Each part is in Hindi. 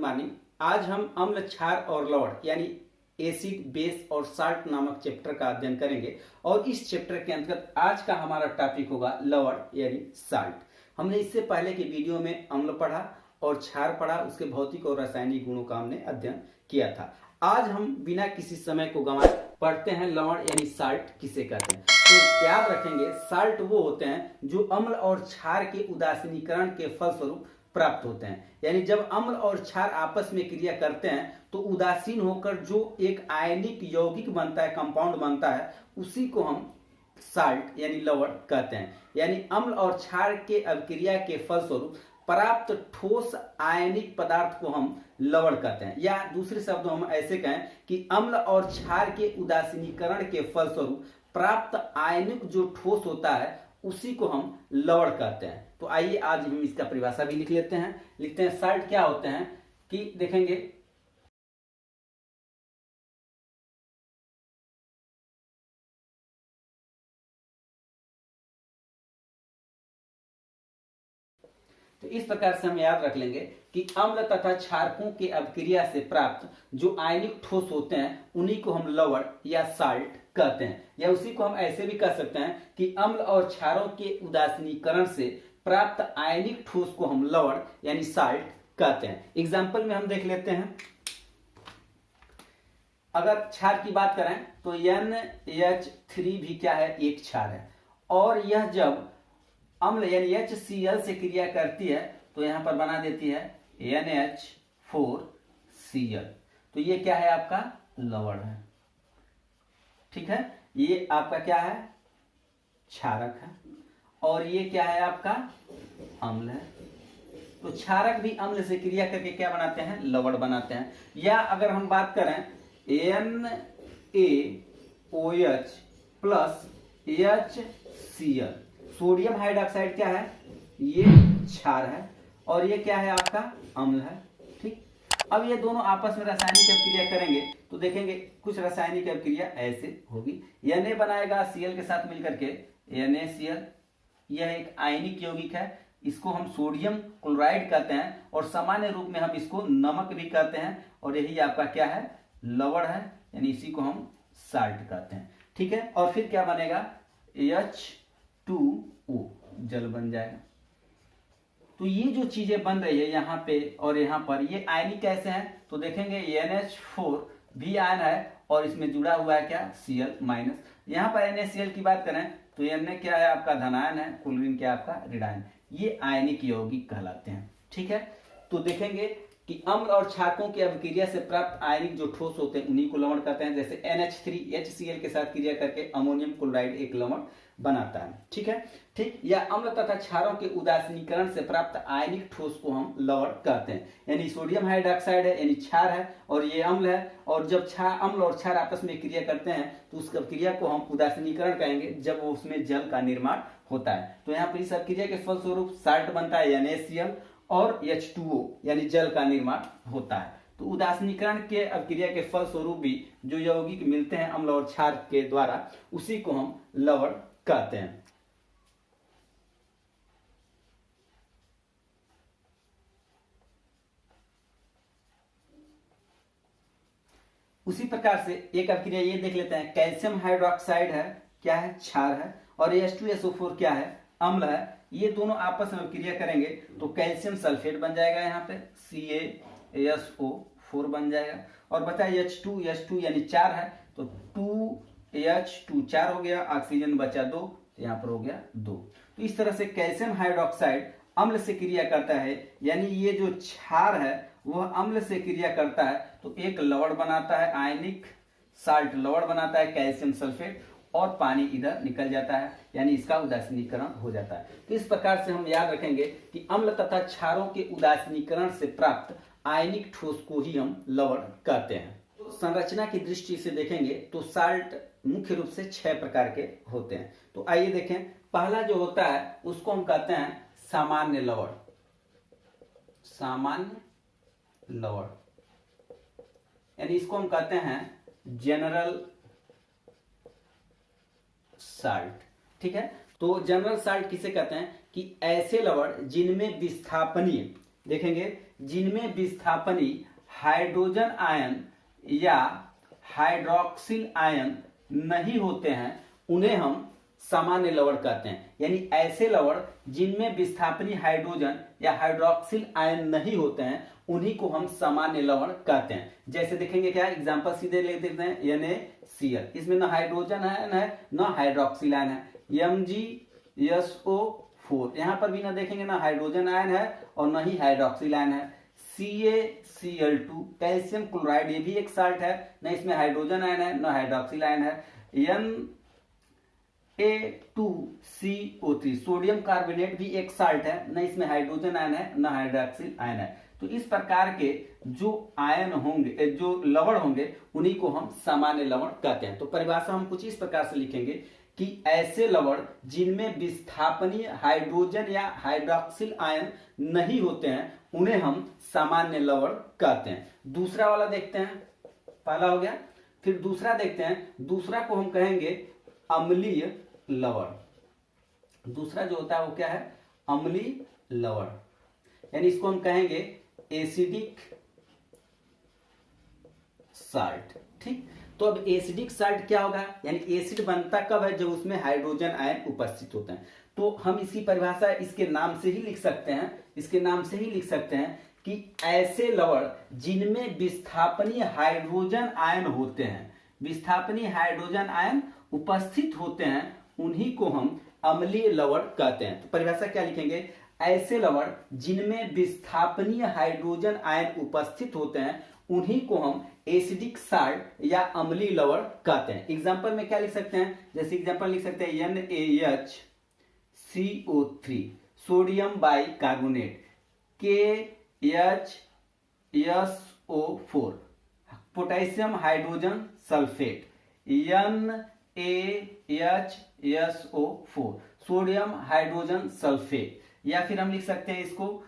मॉर्निंग। आज हम अम्ल, क्षार और लवण यानी एसिड, बेस और साल्ट नामक चैप्टर का अध्ययन करेंगे और इस चैप्टर के अंतर्गत आज का हमारा टॉपिक होगा लवण यानी साल्ट। हमने इससे पहले के वीडियो में अम्ल पढ़ा और क्षार पढ़ा, उसके भौतिक और रासायनिक गुणों का हमने अध्ययन किया था। आज हम बिना किसी समय को गंवाए पढ़ते हैं लवण यानी साल्ट किसे कहते हैं। तो याद रखेंगे, साल्ट वो होते हैं जो अम्ल और क्षार के उदासीनीकरण के फलस्वरूप प्राप्त होते हैं। यानी जब अम्ल और क्षार आपस में क्रिया करते हैं तो उदासीन होकर जो एक आयनिक यौगिक बनता है, कंपाउंड बनता है, उसी को हम साल्ट यानी लवण कहते हैं। यानी अम्ल और क्षार के अभिक्रिया के फलस्वरूप प्राप्त ठोस आयनिक पदार्थ को हम लवण कहते हैं। या दूसरे शब्दों हम ऐसे कहें कि अम्ल और क्षार के उदासीनीकरण के फलस्वरूप प्राप्त आयनिक जो ठोस होता है उसी को हम लवण कहते हैं। तो आइए आज हम इसका परिभाषा भी लिख लेते हैं। लिखते हैं साल्ट क्या होते हैं कि देखेंगे तो इस प्रकार से हम याद रख लेंगे कि अम्ल तथा क्षारकों के अभिक्रिया से प्राप्त जो आयनिक ठोस होते हैं उन्हीं को हम लवण या साल्ट कहते हैं। या उसी को हम ऐसे भी कह सकते हैं कि अम्ल और क्षारों के उदासीनीकरण से प्राप्त आयनिक ठोस को हम लवण यानी साल्ट कहते हैं। एग्जाम्पल में हम देख लेते हैं। अगर क्षार की बात करें तो NH3 भी क्या है, एक क्षार है और यह जब अम्ल यानी HCl से क्रिया करती है तो यहां पर बना देती है NH4Cl। तो ये क्या है, आपका लवण है। ठीक है, ये आपका क्या है, क्षारक है और ये क्या है, आपका अम्ल है। तो क्षारक भी अम्ल से क्रिया करके क्या बनाते हैं, लवण बनाते हैं। या अगर हम बात करें NaOH plus HCl, sodium hydroxide क्या है, ये क्षार है और ये क्या है, आपका अम्ल है। ठीक, अब ये दोनों आपस में रासायनिक अभिक्रिया करेंगे तो देखेंगे कुछ रासायनिक अभिक्रिया ऐसे होगी। Na बनाएगा Cl के साथ मिलकर के NaCl। यह एक आयनिक यौगिक है, इसको हम सोडियम क्लोराइड कहते हैं और सामान्य रूप में हम इसको नमक भी कहते हैं और यही आपका क्या है, लवण है, यानी इसी को हम साल्ट कहते हैं। ठीक है, और फिर क्या बनेगा, H2O, जल बन जाएगा। तो ये जो चीजें बन रही है यहाँ पे और यहाँ पर, ये आयनिक कैसे हैं तो देखेंगे NH4 भी आयन है और इसमें जुड़ा हुआ है क्या, Cl माइनस। यहाँ पर NaCl की बात करें तो Na क्या है, आपका धनायन है, क्लोरीन क्या आपका ऋणायन। ये आयनिक यौगिक कहलाते हैं। ठीक है, तो देखेंगे कि अम्ल और क्षारकों की अभिक्रिया से प्राप्त आयनिक जो ठोस होते हैं उन्हीं को लवण कहते हैं। जैसे NH3 HCl के साथ क्रिया करके अमोनियम क्लोराइड एक लवण बनाता है। ठीक है, ठीक। या अम्ल तथा क्षारों के उदासीनीकरण से प्राप्त आयनिक ठोस को हम लवण कहते हैं। यानी सोडियम हाइड्रोक्साइड है यानी क्षार है और ये अम्ल है और जब अम्ल और क्षार आपस में क्रिया करते हैं तो उस क्रिया को हम उदासीनीकरण कहेंगे जब वो उसमें जल का निर्माण होता है। तो यहाँ पर इस क्रिया के फलस्वरूप साल्ट बनता है NaCl और H2O यानी जल का निर्माण होता है। तो उदासीनीकरण के अभिक्रिया के फलस्वरूप भी जो यौगिक मिलते हैं अम्ल और क्षार के द्वारा उसी को हम लवण कहते हैं। उसी प्रकार से एक अभिक्रिया ये देख लेते हैं, कैल्शियम हाइड्रोक्साइड है, क्या है, क्षार है और H2SO4 क्या है, अम्ल है। ये दोनों आपस में अभिक्रिया करेंगे तो कैल्शियम सल्फेट बन जाएगा, यहाँ पे CaSO4 बन जाएगा और बचा H2 यानी 4 है तो 2H2 4 हो गया, ऑक्सीजन बचा 2, यहाँ पर हो गया 2। तो इस तरह से कैल्शियम हाइड्रोक्साइड अम्ल से क्रिया करता है, यानी ये जो क्षार है वह अम्ल से क्रिया करता है तो एक लवण बनाता है, आयनिक साल्ट लवण बनाता है, कैल्शियम सल्फेट, और पानी इधर निकल जाता है, यानी इसका उदासीनीकरण हो जाता है। तो इस प्रकार से हम याद रखेंगे कि अम्ल तथा क्षारों के उदासीनीकरण से प्राप्त आयनिक ठोस को ही हम लवण कहते हैं। तो संरचना की दृष्टि से देखेंगे तो साल्ट मुख्य रूप से 6 प्रकार के होते हैं। तो आइए देखें, पहला जो होता है उसको हम कहते हैं सामान्य लवण। सामान्य लवण यानी इसको हम कहते हैं जनरल साल्ट। ठीक है, तो जनरल साल्ट किसे कहते हैं कि ऐसे लवण जिनमें विस्थापनीय, देखेंगे जिनमें विस्थापनी हाइड्रोजन आयन या हाइड्रोक्सिल आयन नहीं होते हैं उन्हें हम सामान्य लवण कहते हैं। यानी ऐसे लवण जिनमें विस्थापनी हाइड्रोजन या हाइड्रोक्सिल आयन नहीं होते हैं उन्हीं को हम सामान्य लवण कहते हैं। जैसे देखेंगे क्या एग्जांपल सीधे ले देते हैं, NaCl, इसमें ना हाइड्रोजन आयन है ना हाइड्रोक्सिल आयन है। MgSO4, यहां पर भी ना देखेंगे ना हाइड्रोजन आयन है और ना ही हाइड्रोक्सिल आयन है। CaCl2, कैल्शियम क्लोराइड, ये भी एक साल्ट है, ना इसमें हाइड्रोजन आयन है ना हाइड्रोक्सिल आयन है। Na2CO3, सोडियम कार्बोनेट भी एक साल्ट है, ना इसमें हाइड्रोजन आयन है ना हाइड्रोक्सिल आयन है। तो इस प्रकार के जो आयन होंगे, जो लवण होंगे, उन्हीं को हम सामान्य लवण कहते हैं। तो परिभाषा हम कुछ इस प्रकार से लिखेंगे कि ऐसे लवण जिनमें विस्थापनीय हाइड्रोजन या हाइड्रोक्सिल आयन नहीं होते हैं उन्हें हम सामान्य लवण कहते हैं। दूसरा वाला देखते हैं, पहला हो गया, फिर दूसरा देखते हैं। दूसरा को हम कहेंगे अम्लीय लवण। दूसरा जो होता है वो क्या है, अम्लीय लवण, यानी इसको हम कहेंगे एसिडिक साल्ट। ठीक, तो अब एसिडिक साल्ट क्या होगा, यानी एसिड बनता कब है, जब उसमें हाइड्रोजन आयन उपस्थित होते हैं। तो हम इसकी परिभाषा इसके नाम से ही लिख सकते हैं, इसके नाम से ही लिख सकते हैं कि ऐसे लवण जिनमें विस्थापनीय हाइड्रोजन आयन होते हैं, विस्थापनीय हाइड्रोजन आयन उपस्थित होते हैं, उन्हीं को हम अम्लीय लवण कहते हैं। तो परिभाषा क्या लिखेंगे, ऐसे लवण जिनमें विस्थापनीय हाइड्रोजन आयन उपस्थित होते हैं उन्हीं को हम एसिडिक साल्ट या अम्लीय लवण कहते हैं। एग्जांपल में क्या लिख सकते हैं, जैसे एग्जांपल लिख सकते हैं NaHCO3, sodium bicarbonate, KHSO4, potassium hydrogen sulphate, NaHSO4, sodium hydrogen sulphate, या फिर हम लिख सकते हैं इसको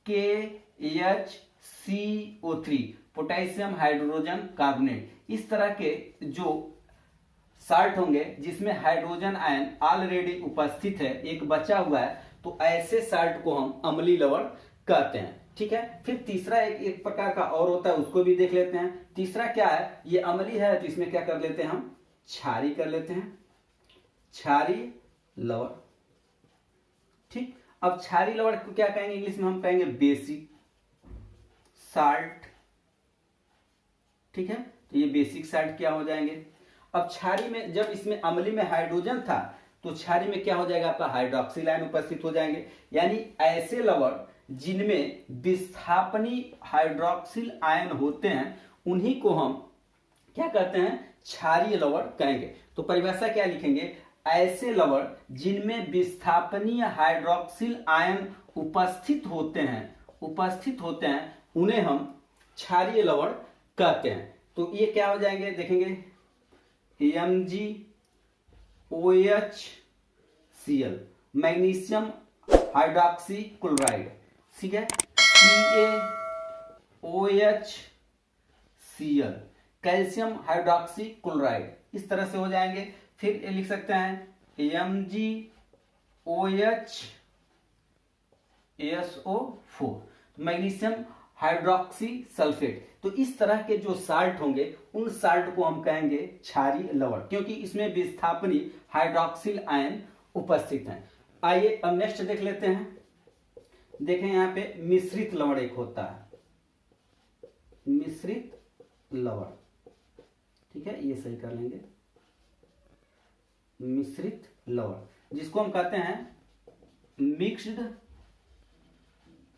KHCO3, पोटेशियम हाइड्रोजन कार्बोनेट। इस तरह के जो साल्ट होंगे जिसमें हाइड्रोजन आयन ऑलरेडी उपस्थित है, एक बचा हुआ है, तो ऐसे साल्ट को हम अम्लीय लवण कहते हैं। ठीक है, फिर तीसरा एक प्रकार का और होता है, उसको भी देख लेते हैं। तीसरा क्या है, ये अम्लीय है तो इसमें क्या कर लेते हैं, हम क्षारीय कर लेते हैं, क्षारीय लवण। ठीक, अब क्षारीय लवण को क्या कहेंगे, इंग्लिश में हम कहेंगे बेसिक साल्ट। ठीक है, तो ये बेसिक साल्ट क्या हो जाएंगे। अब क्षारीय में, जब इसमें अम्लीय में हाइड्रोजन था तो क्षारीय में क्या हो जाएगा, आपका हाइड्रोक्सिल आयन उपस्थित हो जाएंगे। यानी ऐसे लवण जिनमें विस्थापनीय हाइड्रोक्सिल आयन होते हैं उन्हीं को हम क्या कहते हैं, क्षारीय लवण कहेंगे। तो परिभाषा क्या लिखेंगे, ऐसे लवण जिनमें विस्थापनीय हाइड्रोक्सिल आयन उपस्थित होते हैं उन्हें हम क्षारीय लवण कहते हैं। तो ये क्या हो जाएंगे, देखेंगे MgOHCl, मैग्नीशियम हाइड्रोक्सी क्लोराइड, ठीक है, CaOHCl, कैल्शियम हाइड्रोक्सी क्लोराइड, इस तरह से हो जाएंगे। फिर ये लिख सकते हैं MgOHSO4, मैग्नीशियम हाइड्रोक्सी सल्फेट। तो इस तरह के जो साल्ट होंगे उन साल्ट को हम कहेंगे क्षारीय लवण, क्योंकि इसमें विस्थापनीय हाइड्रोक्सिल आयन उपस्थित हैं। आइए अब नेक्स्ट देख लेते हैं। देखें यहाँ पे मिश्रित लवण एक होता है, मिश्रित लवण। ठीक है, ये सही कर लेंगे, मिश्रित लवण, जिसको हम कहते हैं मिक्स्ड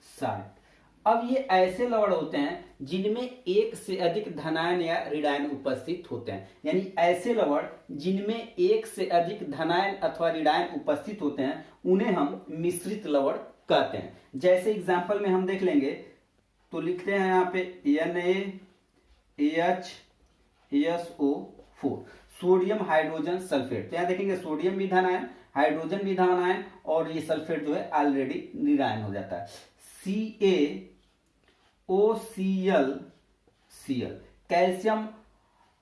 साल्ट। अब ये ऐसे लवण होते हैं जिनमें एक से अधिक धनायन या ऋणायन उपस्थित होते हैं। यानी ऐसे लवण जिनमें एक से अधिक धनायन अथवा ऋणायन उपस्थित होते हैं उन्हें हम मिश्रित लवण कहते हैं। जैसे एग्जांपल में हम देख लेंगे तो लिखते हैं यहाँ पे NaHSO4, सोडियम हाइड्रोजन सल्फेट। तो यहाँ देखेंगे सोडियम भी धनायन, हाइड्रोजन भी धनायन, और ये सल्फेट जो है ऑलरेडी निरायन हो जाता है। CaOCl, कैल्शियम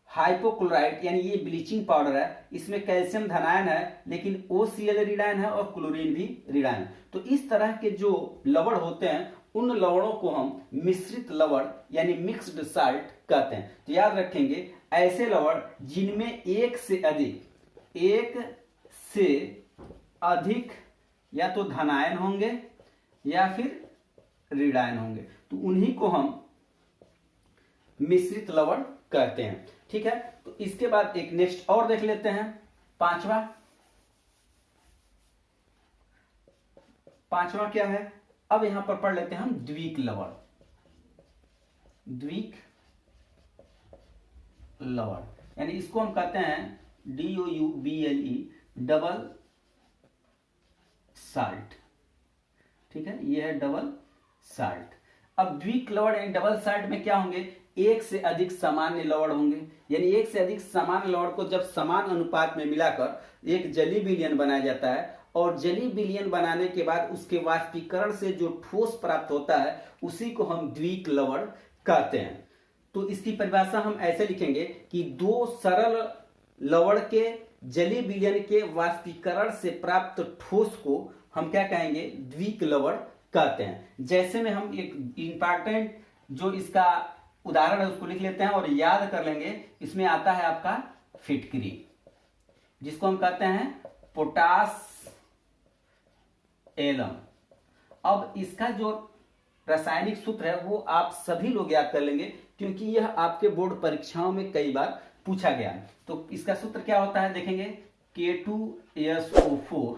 हाइपोक्लोराइड, यानी ये ब्लीचिंग पाउडर है, इसमें कैल्शियम धनायन है लेकिन OCl ऋणायन है और क्लोरीन भी ऋणायन है। तो इस तरह के जो लवण होते हैं उन लवणों को हम मिश्रित लवण यानी मिक्स्ड साल्ट कहते हैं। तो याद रखेंगे, ऐसे लवण जिनमें एक से अधिक या तो धनायन होंगे या फिर ऋणायन होंगे, तो उन्हीं को हम मिश्रित लवण कहते हैं। ठीक है, तो इसके बाद एक नेक्स्ट और देख लेते हैं, पांचवा क्या है। अब यहां पर पढ़ लेते हैं हम द्विक लवण। यानी इसको हम कहते हैं DOUBLE, डबल साल्ट। ठीक है, ये है डबल साल्ट। अब द्विक लवण यानी डबल साल्ट में क्या होंगे, एक से अधिक सामान्य लवण होंगे। यानी एक से अधिक सामान्य लवण को जब समान अनुपात में मिलाकर एक जलीय विलयन बनाया जाता है, और जलीय विलयन बनाने के बाद उसके वाष्पीकरण से जो ठोस प्राप्त होता है उसी को हम द्विक लवण कहते हैं। तो इसकी परिभाषा हम ऐसे लिखेंगे कि दो सरल लवण के जलीय विलयन के वाष्पीकरण से प्राप्त ठोस को हम क्या कहेंगे, द्विक लवण कहते हैं। जैसे में हम एक इंपॉर्टेंट जो इसका उदाहरण है उसको लिख लेते हैं और याद कर लेंगे। इसमें आता है आपका फिटकरी, जिसको हम कहते हैं पोटास एलम। अब इसका जो रासायनिक सूत्र है वो आप सभी लोग याद कर लेंगे, क्योंकि यह आपके बोर्ड परीक्षाओं में कई बार पूछा गया। तो इसका सूत्र क्या होता है देखेंगे, K2SO4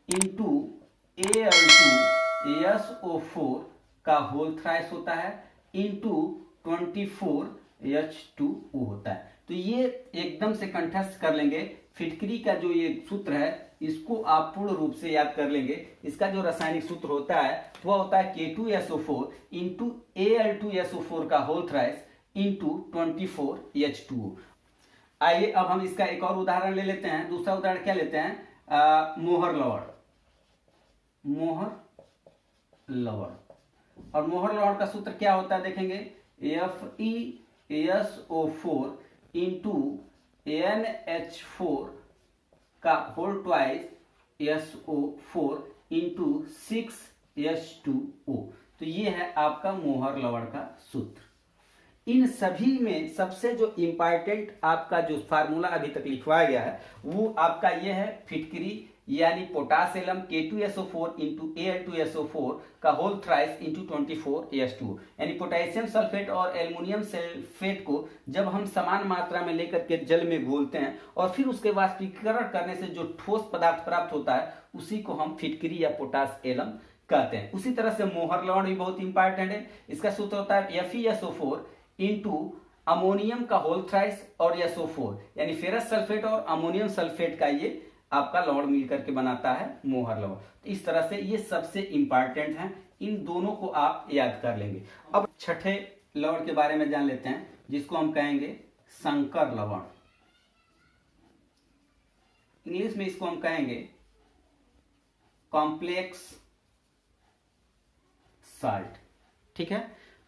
इंटू Al2SO4 का होल थ्राइस होता है इंटू 24H2O होता है। तो ये एकदम से कंठस्थ कर लेंगे। फिटकरी का जो ये सूत्र है इसको आप पूर्ण रूप से याद कर लेंगे। इसका जो रासायनिक सूत्र होता है वह होता है K2SO4 इंटू Al2SO4 का होल थ्राइस इंटू 24H2O। आइए अब हम इसका एक और उदाहरण ले लेते हैं। दूसरा उदाहरण क्या लेते हैं, मोहर लवण। और मोहर लवण का सूत्र क्या होता है देखेंगे, FeSO4 इंटू NH4 का whole twice SO4 into 6H2O। तो ये है आपका मोहर लवण का सूत्र। इन सभी में सबसे जो इंपॉर्टेंट आपका जो फार्मूला अभी तक लिखवाया गया है वो आपका ये है फिटकरी यानी पोटासियम K2SO4 इंटू Al2SO4 का होल थ्राइस इंटू 24H2। यानी पोटेशियम सल्फेट और एल्युमिनियम सल्फेट को जब हम समान मात्रा में लेकर के जल में घोलते हैं और फिर उसके वाष्पीकरण करने से जो ठोस पदार्थ प्राप्त होता है उसी को हम फिटकरी या पोटास एलम कहते हैं। उसी तरह से मोहर लवण भी बहुत इंपॉर्टेंट है। इसका सूत्र होता है FeSO4 इंटू अमोनियम का होल थ्राइस और SO4 यानी फेरस सल्फेट और अमोनियम सल्फेट का ये आपका लवण मिल करके बनाता है मोहर लवण। तो इस तरह से ये सबसे इंपॉर्टेंट है, इन दोनों को आप याद कर लेंगे। अब छठे लवण के बारे में जान लेते हैं, जिसको हम कहेंगे संकर लवण। इंग्लिश में इसको हम कहेंगे कॉम्प्लेक्स साल्ट। ठीक है,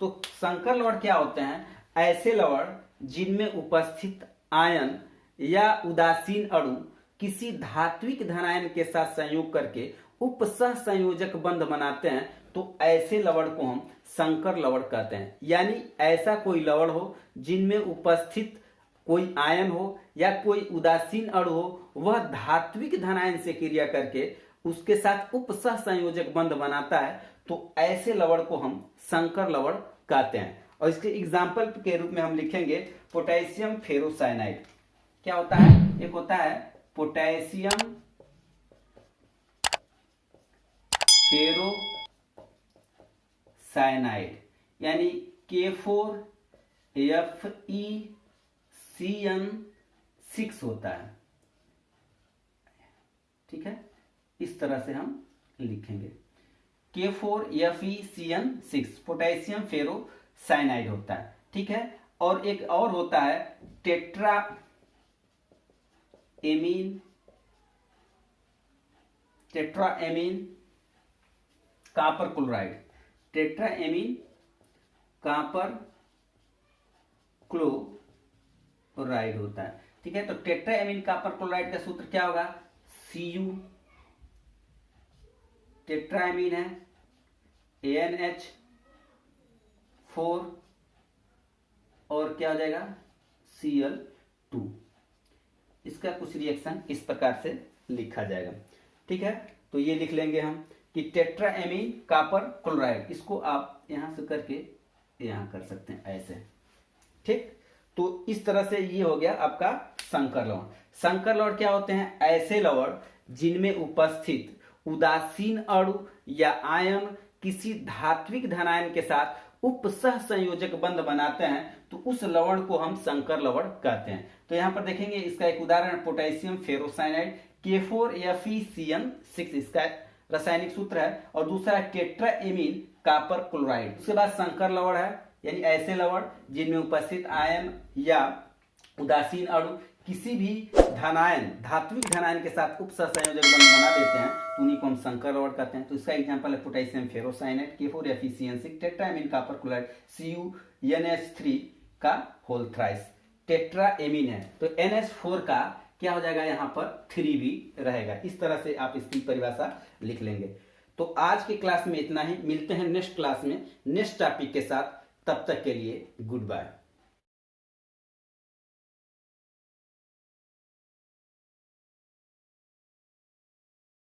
तो संकर लवण क्या होते हैं, ऐसे लवण जिनमें उपस्थित आयन या उदासीन अणु किसी धात्विक धनायन के साथ संयोग करके उपसह संयोजक बंध बनाते हैं, तो ऐसे लवण को हम संकर लवण कहते हैं। यानी ऐसा कोई लवण हो जिनमें उपस्थित कोई आयन हो या कोई उदासीन अणु हो, वह धात्विक धनायन से क्रिया करके उसके साथ उपसह संयोजक बंध बनाता है, तो ऐसे लवण को हम संकर लवण कहते हैं। और इसके एग्जाम्पल के रूप में हम लिखेंगे पोटेशियम फेरोसाइनाइड। क्या होता है, एक होता है पोटेशियम फेरोसाइनाइड यानी K4FeCN6 होता है। ठीक है, इस तरह से हम लिखेंगे K4FeCN6 पोटेशियम फेरोसाइनाइड होता है। ठीक है, और एक और होता है tetra amine copper chloride. Tetra amine copper chloride होता है। ठीक है, तो टेट्रा एमीन कापर क्लोराइड का सूत्र क्या होगा, Cu टेट्रा एमीन है ANH NH4 और क्या हो जाएगा Cl2। इसका कुछ रिएक्शन इस प्रकार से लिखा जाएगा। ठीक है, तो ये लिख लेंगे हम कि टेट्राएमीन कॉपर क्लोराइड, इसको आप यहां से करके यहां कर सकते हैं ऐसे। ठीक, तो इस तरह से ये हो गया आपका संकर लवण। संकर लवण क्या होते हैं? ऐसे लवण जिनमें उपस्थित उदासीन अणु या आयन किसी धात्विक धनायन के साथ उपसह संयोजक बंध बनाते हैं, तो उस लवण को हम संकर लवण कहते हैं। तो यहां पर देखेंगे इसका एक उदाहरण पोटेशियम फेरोसाइनाइड K4FeCN6 इसका रासायनिक सूत्र है, और दूसरा है टेट्राएमीन कॉपर क्लोराइड। उसके बाद संकर लवण है, यानी ऐसे लवण जिनमें उपस्थित आयन या उदासीन अणु किसी भी धनायन धात्विक धनायन के साथ उपसहसंयोजक बंध बना देते हैं, तो उन्हीं को हम संकर लवण कहते हैं। तो इसका एग्जांपल है potassium ferrocyanide K4FeCN6 tetraammine copper chloride CuNH3 का होल थ्राइस। टेट्राएमीन है तो NH4 का क्या हो जाएगा, यहाँ पर 3 भी रहेगा। इस तरह से आप इसकी परिभाषा लिख लेंगे। तो आज के क्लास में इतना ही, मिलते हैं नेक्स्ट क्लास में नेक्स्ट टॉपिक के साथ। तब तक के लिए गुड बाय।